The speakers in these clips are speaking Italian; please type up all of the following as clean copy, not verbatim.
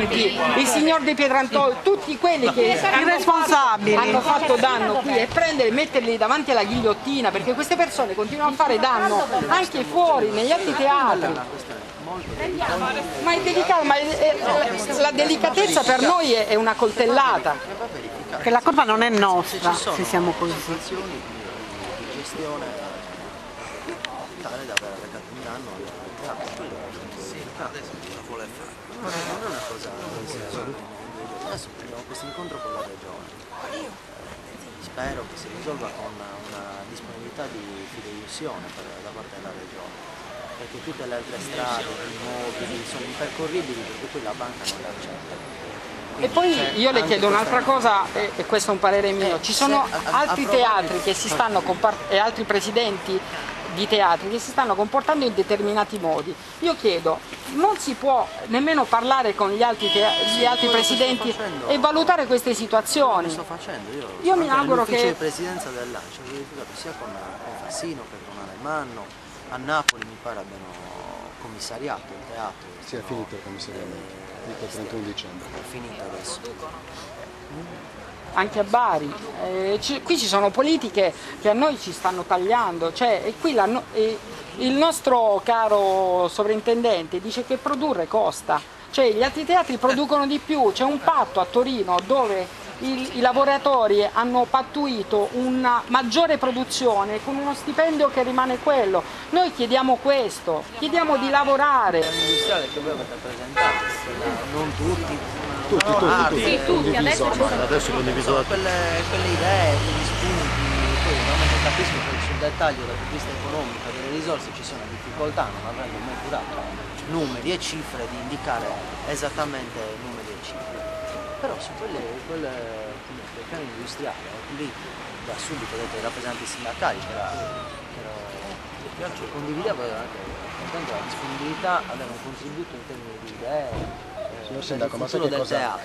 Monti, il signor De Pietrantonio, tutti quelli che hanno fatto danno qui, e prendere e metterli davanti alla ghigliottina, perché queste persone continuano a fare danno anche fuori, negli altri teatri. Ma è delicato, ma la delicatezza per noi è una coltellata. Che la colpa non è nostra se siamo così. Di gestione tale da aver arrecato un danno adesso cosa vuole fare? Non è una cosa adesso prendiamo questo incontro con la regione, spero che si risolva con una disponibilità di fideiussione da parte della regione, perché tutte le altre strade, i immobili sono impercorribili perché poi la banca non le accetta. E poi io le chiedo un'altra cosa, e questo è un parere mio, ci sono altri teatri che si stanno e altri presidenti di teatri che si stanno comportando in determinati modi. Io chiedo, non si può nemmeno parlare con gli altri presidenti e valutare queste situazioni? Lo sto facendo, io mi auguro che... di presidenza dell'ANCI ho verificato sia con Fassino che con Alemanno, a Napoli mi pare abbiano commissariato il teatro. Sì, è finito il commissariamento. Il 31 dicembre. È finito adesso. Anche a Bari. Qui ci sono politiche che a noi ci stanno tagliando. Cioè, qui il nostro caro sovrintendente dice che produrre costa. Cioè, gli altri teatri producono di più. C'è un patto a Torino dove i lavoratori hanno pattuito una maggiore produzione con uno stipendio che rimane quello. Noi chiediamo questo, chiediamo di lavorare. L'industriale che voi avete presentato, non tutti, tutti, adesso condiviso da quelle idee, quegli spunti, poi veramente capisco che sul dettaglio dal punto di vista economico delle risorse ci sono difficoltà, non avendo mai curato numeri e cifre di indicare esattamente numeri e cifre. Però su quel piano industriale, lì da subito ho detto ai rappresentanti sindacali che condivideva anche la disponibilità a dare un contributo in termini di idee. Signor Sindaco, ma sai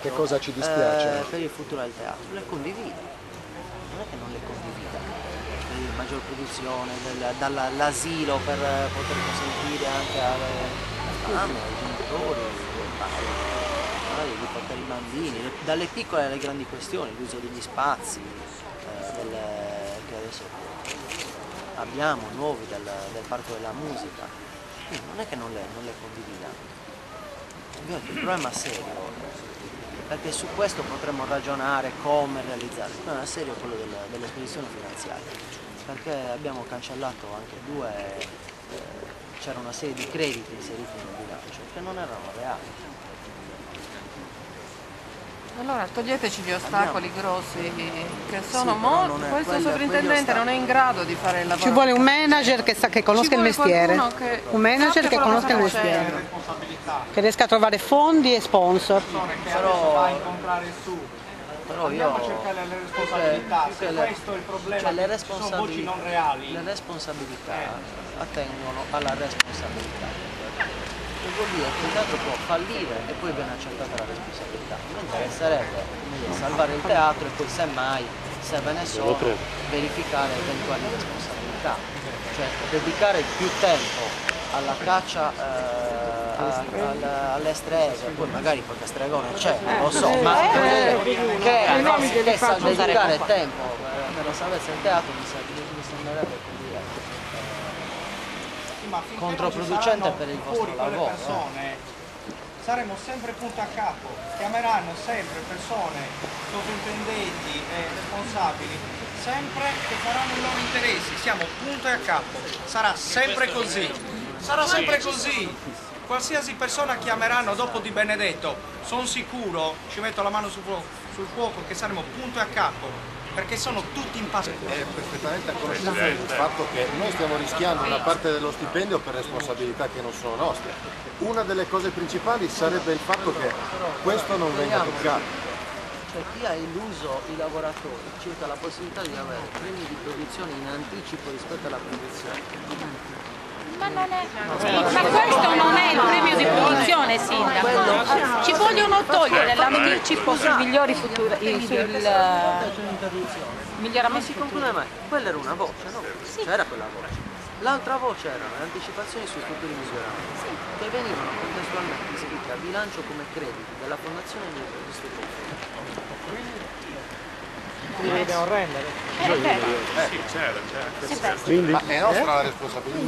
che cosa ci dispiace? Per il futuro del teatro, le condivido, non è che non le condivida, per la maggior produzione, dall'asilo per poter consentire anche alle mamme, ai genitori, di portare i bambini, dalle piccole alle grandi questioni, l'uso degli spazi che adesso abbiamo nuovi del Parco della Musica, quindi non è che non le condividiamo. Il problema è serio, perché su questo potremmo ragionare come realizzare. Il problema è serio quello dell'esposizione finanziaria, perché abbiamo cancellato anche c'era una serie di crediti inseriti nel bilancio che non erano reali. Allora toglieteci gli ostacoli grossi che sono questo sovrintendente non è in grado di fare il lavoro. Ci vuole un manager che conosca il mestiere, un manager che conosca il mestiere, che riesca a trovare fondi e sponsor. Però io andiamo a cercare le responsabilità, se questo è il problema, cioè sono voci non reali. Le responsabilità attengono alla responsabilità. Che vuol dire che il teatro può fallire e poi viene accettata la responsabilità. A me interesserebbe salvare il teatro e poi semmai, se ve ne so, verificare eventuali responsabilità. Cioè dedicare più tempo alla caccia alle streghe, poi magari qualche stregone c'è, non lo so, ma che sa dedicare tempo per la salvezza del teatro mi sembrerebbe controproducente per il vostro lavoro. Saremo sempre punto a capo, chiameranno sempre persone, sovrintendenti e responsabili, sempre che faranno i loro interessi, siamo punto e a capo, sarà sempre così, sarà sempre così. Qualsiasi persona chiameranno dopo Di Benedetto, sono sicuro, ci metto la mano sul fuoco, che saremo punto e a capo. Perché sono tutti in pace. È perfettamente a conoscenza del fatto che noi stiamo rischiando una parte dello stipendio per responsabilità che non sono nostre. Una delle cose principali sarebbe il fatto che questo non venga toccato. Cioè chi ha illuso i lavoratori circa la possibilità di avere premi di produzione in anticipo rispetto alla produzione. Ma questo non è il premio di produzione, Sindaco. Ci vogliono togliere l'anticipo sui migliori futuri, Ma si conclude mai? Quella era una voce, no? C'era quella voce. L'altra voce erano le anticipazioni sui futuri miglioramenti. che venivano contestualmente iscritti al bilancio come crediti della fondazione di questo Quindi dobbiamo rendere. Sì, certo. Ma è nostra la responsabilità.